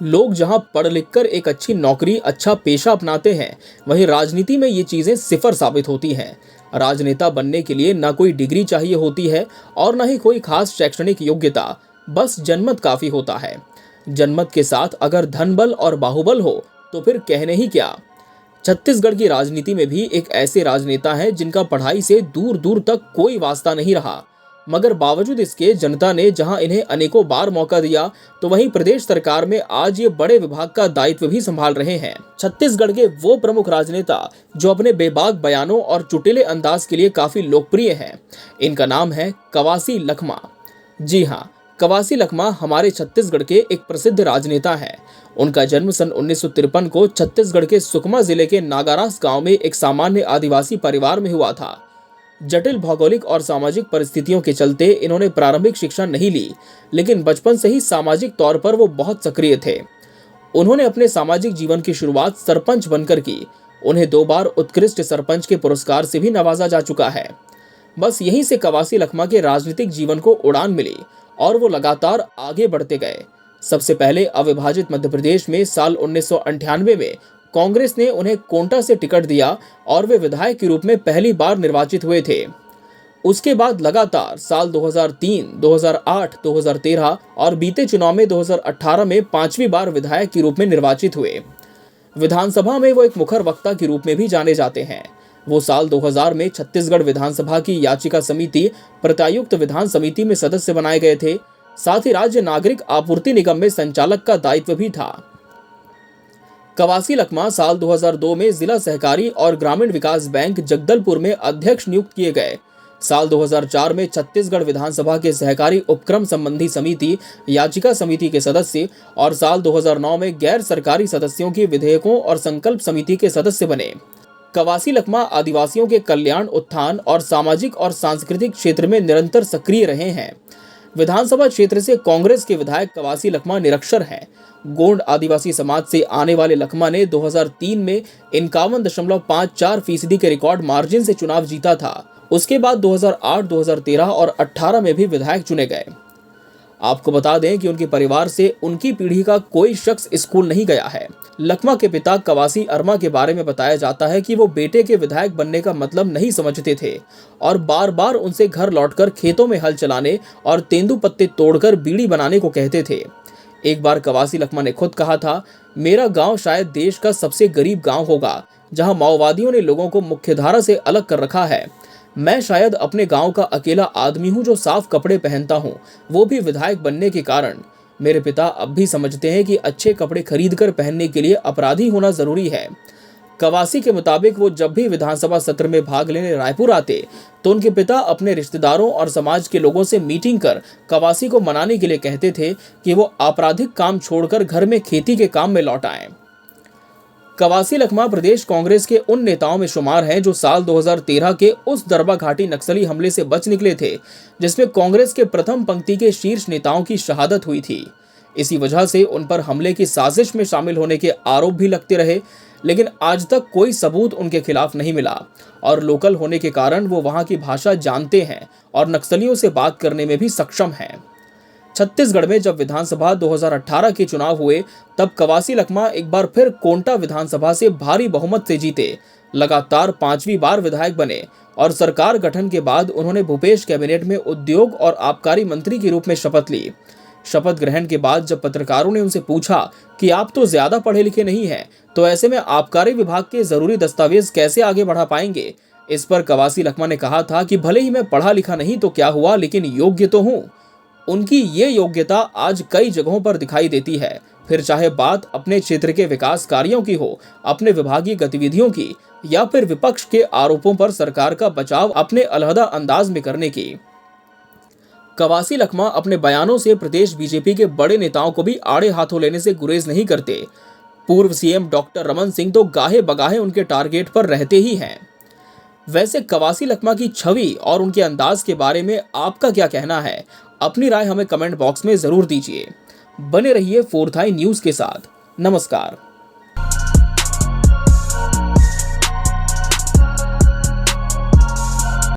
लोग जहां पढ़ लिख कर एक अच्छी नौकरी, अच्छा पेशा अपनाते हैं, वहीं राजनीति में ये चीजें सिफर साबित होती हैं। राजनेता बनने के लिए ना कोई डिग्री चाहिए होती है और ना ही कोई खास शैक्षणिक योग्यता, बस जनमत काफी होता है। जनमत के साथ अगर धन बल और बाहुबल हो तो फिर कहने ही क्या। छत्तीसगढ़ की राजनीति में भी एक ऐसे राजनेता हैं जिनका पढ़ाई से दूर दूर तक कोई वास्ता नहीं रहा, मगर बावजूद इसके जनता ने जहां इन्हें अनेकों बार मौका दिया, तो वहीं प्रदेश सरकार में आज ये बड़े विभाग का दायित्व भी संभाल रहे हैं। छत्तीसगढ़ के वो प्रमुख राजनेता जो अपने बेबाक बयानों और चुटीले अंदाज के लिए काफी लोकप्रिय हैं। इनका नाम है कवासी लखमा। जी हाँ, कवासी लखमा हमारे छत्तीसगढ़ के एक प्रसिद्ध राजनेता हैं। उनका जन्म सन 1953 को छत्तीसगढ़ के सुकमा जिले के नागारास गांव में एक सामान्य आदिवासी परिवार में हुआ था। जटिल भौगोलिक और सामाजिक परिस्थितियों के चलते इन्होंने प्रारंभिक शिक्षा नहीं ली, लेकिन बचपन से ही सामाजिक तौर पर वो बहुत सक्रिय थे। उन्होंने अपने सामाजिक जीवन की शुरुआत सरपंच बनकर की। उन्हें 2 बार उत्कृष्ट सरपंच के पुरस्कार से भी नवाजा जा चुका है। बस यहीं से कवासी लखमा के राजनीतिक जीवन को उड़ान मिली और वो लगातार आगे बढ़ते गए। सबसे पहले अविभाजित मध्य प्रदेश में साल 1998 में कांग्रेस ने उन्हें कोंटा से टिकट दिया और वे विधायक के रूप में पहली बार निर्वाचित हुए थे। उसके बाद लगातार साल 2003, 2008, 2013 और बीते चुनाव में 2018 में 5वीं बार विधायक के रूप में निर्वाचित हुए। विधानसभा में वो एक मुखर वक्ता के रूप में भी जाने जाते हैं। वो साल 2000 में छत्तीसगढ़ विधानसभा की याचिका समिति, प्रत्यायुक्त विधान समिति में सदस्य बनाए गए थे। साथ ही राज्य नागरिक आपूर्ति निगम में संचालक का दायित्व भी था। कवासी लखमा साल 2002 में जिला सहकारी और ग्रामीण विकास बैंक जगदलपुर में अध्यक्ष नियुक्त किए गए। साल 2004 में छत्तीसगढ़ विधानसभा के सहकारी उपक्रम संबंधी समिति, याचिका समिति के सदस्य और साल 2009 में गैर सरकारी सदस्यों की विधेयकों और संकल्प समिति के सदस्य बने। कवासी लखमा आदिवासियों के कल्याण, उत्थान और सामाजिक और सांस्कृतिक क्षेत्र में निरंतर सक्रिय रहे हैं। विधानसभा क्षेत्र से कांग्रेस के विधायक कवासी लखमा निरक्षर हैं। गोंड आदिवासी समाज से आने वाले लखमा ने 2003 में 51.54% के रिकॉर्ड मार्जिन से चुनाव जीता था। उसके बाद 2008, 2013 और 2018 में भी विधायक चुने गए। आपको बता दें कि उनके परिवार से उनकी पीढ़ी का कोई शख्स स्कूल नहीं गया है। लखमा के पिता कवासी अरमा के बारे में बताया जाता है कि वो बेटे के विधायक बनने का मतलब नहीं समझते थे और बार बार उनसे घर लौटकर खेतों में हल चलाने और तेंदू पत्ते तोड़कर बीड़ी बनाने को कहते थे। एक बार कवासी लखमा ने खुद कहा था, मेरा गांव शायद देश का सबसे गरीब गांव होगा, जहां माओवादियों ने लोगों को मुख्यधारा से अलग कर रखा है। मैं शायद अपने गांव का अकेला आदमी हूं जो साफ कपड़े पहनता हूं, वो भी विधायक बनने के कारण। मेरे पिता अब भी समझते हैं कि अच्छे कपड़े खरीदकर पहनने के लिए अपराधी होना जरूरी है। कवासी के मुताबिक वो जब भी विधानसभा सत्र में भाग लेने रायपुर आते तो उनके पिता अपने रिश्तेदारों और समाज के लोगों से मीटिंग कर कवासी को मनाने के लिए कहते थे कि वो आपराधिक काम छोड़कर घर में खेती के काम में लौट आएं। कवासी लखमा प्रदेश कांग्रेस के उन नेताओं में शुमार हैं जो साल 2013 के उस दरबा घाटी नक्सली हमले से बच निकले थे, जिसमें कांग्रेस के प्रथम पंक्ति के शीर्ष नेताओं की शहादत हुई थी। इसी वजह से उन पर हमले की साजिश में शामिल होने के आरोप भी लगते रहे, लेकिन आज तक कोई सबूत उनके खिलाफ नहीं मिला और लोकल होने के कारण वो वहां की भाषा जानते हैं और नक्सलियों से बात करने में भी सक्षम हैं। छत्तीसगढ़ में जब विधानसभा 2018 के चुनाव हुए तब कवासी लखमा एक बार फिर कोंटा विधानसभा से भारी बहुमत से जीते। लगातार 5वीं बार विधायक बने और सरकार गठन के बाद उन्होंने भूपेश कैबिनेट में उद्योग और आबकारी मंत्री के रूप में शपथ ली। शपथ ग्रहण के बाद जब पत्रकारों ने उनसे पूछा कि आप तो ज्यादा पढ़े लिखे नहीं हैं, तो ऐसे में आबकारी विभाग के जरूरी दस्तावेज कैसे आगे बढ़ा पाएंगे, इस पर कवासी लखमा ने कहा था कि भले ही मैं पढ़ा लिखा नहीं तो क्या हुआ, लेकिन योग्य तो हूँ। उनकी ये योग्यता आज कई जगहों पर दिखाई देती है, फिर चाहे बात अपने क्षेत्र के विकास कार्यों की हो, अपने विभागीय गतिविधियों की, या फिर विपक्ष के आरोपों पर सरकार का बचाव अपने अलहदा अंदाज में करने की। कवासी लखमा अपने बयानों से प्रदेश बीजेपी के बड़े नेताओं को भी आड़े हाथों लेने से गुरेज नहीं करते। पूर्व सीएम डॉक्टर रमन सिंह तो गाहे बगाहे उनके टारगेट पर रहते ही हैं। वैसे कवासी लखमा की छवि और उनके अंदाज के बारे में आपका क्या कहना है? अपनी राय हमें कमेंट बॉक्स में जरूर दीजिए। बने रहिए 4th Eye न्यूज के साथ। नमस्कार।